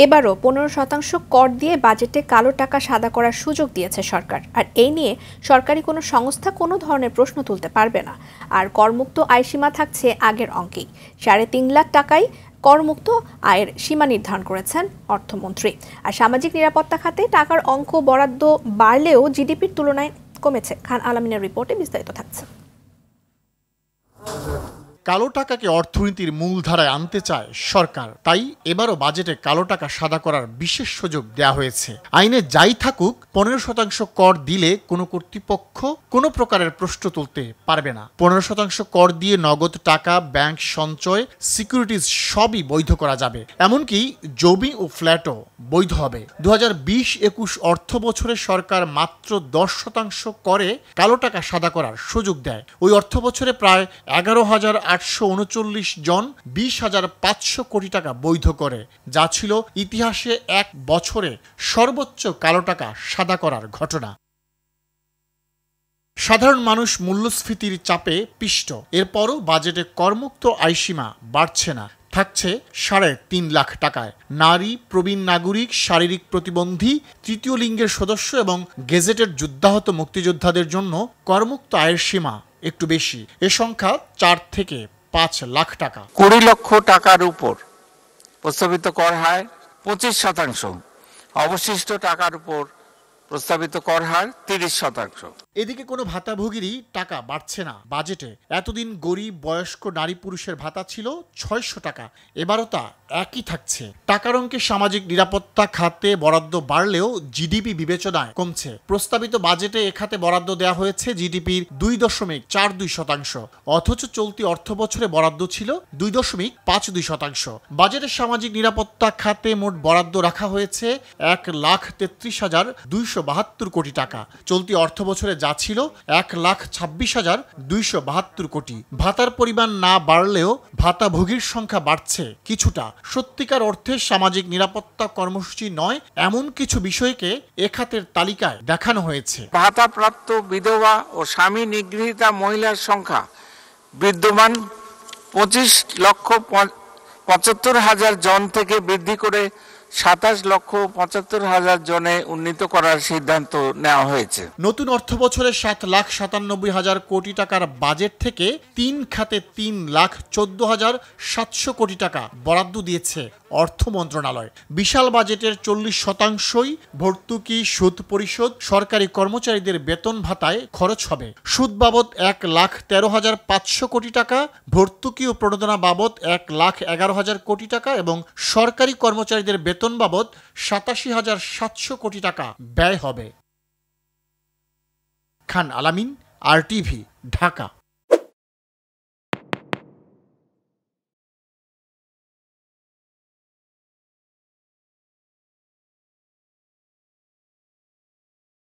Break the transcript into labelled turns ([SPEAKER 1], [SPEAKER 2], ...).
[SPEAKER 1] এবারও 15% কর দিয়ে বাজেটে কালো টাকা সাদা করার সুযোগ দিয়েছে সরকার। আর এই নিয়ে সরকারি কোনো সংস্থা কোনো ধরনের প্রশ্ন তুলতে পারবে না। আর করমুক্ত আয়সীমা থাকছে আগের অঙ্কেই। 3.5 লাখ টাকায় করমুক্ত আয়ের সীমা নির্ধারণ করেছেন অর্থমন্ত্রী। আর সামাজিক নিরাপত্তা খাতে টাকার অঙ্ক বরাদ্দ বাড়লেও জিডিপির তুলনায় কমেছে। খান আলামিনের রিপোর্টে বিস্তারিত থাকছে।
[SPEAKER 2] কালো টাকাকে অর্থনীতির মূলধারায় আনতে চায় সরকার, তাই এবারও বাজেটে কালো টাকা সাদা করার বিশেষ সুযোগ দেওয়া হয়েছে। আইনে যাই থাকুক, 15% কর দিলে কোনো কর্তৃপক্ষ কোনো প্রকারের প্রশ্ন তুলতে পারবে না। 15% কর দিয়ে নগদ টাকা, ব্যাংক সঞ্চয়, সিকিউরিটিজ সবই বৈধ করা যাবে। এমনকি জমি ও ফ্ল্যাটও বৈধ হবে। 2020-21 অর্থ বছরে সরকার মাত্র 10% করে কালো টাকা সাদা করার সুযোগ দেয়। ওই অর্থ বছরে প্রায় 11,839 জন 20,500 কোটি টাকা বৈধ করে, যা ছিল ইতিহাসে এক বছরে সর্বোচ্চ কালো টাকা সাদা করার ঘটনা। সাধারণ মানুষ মূল্যস্ফীতির চাপে পিষ্ট। এরপরও বাজেটে করমুক্ত আয়সীমা বাড়ছে না, থাকছে 3.5 লাখ টাকায়। নারী, প্রবীণ নাগরিক, শারীরিক প্রতিবন্ধী, তৃতীয় লিঙ্গের সদস্য এবং গেজেটেড যুদ্ধাহত মুক্তিযোদ্ধাদের জন্য করমুক্ত আয়ের সীমা একটু বেশি। এ সংখ্যা 4 থেকে 5 লাখ টাকা।
[SPEAKER 3] 20 লক্ষ টাকার উপর প্রস্তাবিত কর হার 25%, অবশিষ্ট টাকার উপর প্রস্তাবিত কর হার 30%।
[SPEAKER 2] এদিকে কোনো ভাতাভোগীরই টাকা বাড়ছে না বাজেটে। এতদিন গরিব, বয়স্ক, নারী পুরুষের ভাতা ছিল 600 টাকা, এবারও তা একই থাকছে। টাকার অঙ্কে সামাজিক নিরাপত্তা খাতে বরাদ্দ বাড়লেও জিডিপি বিবেচনায় কমছে। প্রস্তাবিত বাজেটে এ খাতে বরাদ্দ দেওয়া হয়েছে জিডিপির 2.42%, অথচ চলতি অর্থ বছরে বরাদ্দ ছিল 2.52%। বাজেটের সামাজিক নিরাপত্তা খাতে মোট বরাদ্দ রাখা হয়েছে 1,33,272 কোটি টাকা। চলতি অর্থ বছরে যা ছিল 1,26,272 কোটি। ভাতার পরিমাণ না বাড়লেও ভাতাভোগীর সংখ্যা বাড়ছে কিছুটা। সত্যিকার অর্থে সামাজিক নিরাপত্তা কর্মসূচি নয় এমন কিছু বিষয়কে এ খাতের তালিকায় দেখানো হয়েছে।
[SPEAKER 3] ভাতাপ্রাপ্ত বিধবা ও স্বামী নিগৃহীতা মহিলার সংখ্যা বিদ্যমান 25,75,000 জন থেকে বৃদ্ধি করে 27,75,000 জনে উন্নীত করার সিদ্ধান্ত নেওয়া হয়েছে।
[SPEAKER 2] নতুন অর্থ বছরে 7,97,000 কোটি টাকার বাজেট থেকে 3 খাতে 3,14,700 কোটি টাকা বরাদ্দ দিয়েছে অর্থ মন্ত্রণালয়। বিশাল বাজেটের 40%ই ভর্তুকি, সুদ পরিশোধ, সরকারি কর্মচারীদের বেতন ভাতায় খরচ হবে। সুদ বাবদ 1,13,500 কোটি টাকা, ভর্তুকি ও প্রণোদনা বাবদ 1,11,000 কোটি টাকা এবং সরকারি কর্মচারীদের বেতন বাবদ 87,700 কোটি টাকা ব্যয় হবে। খান আলামিন, RTV, ঢাকা।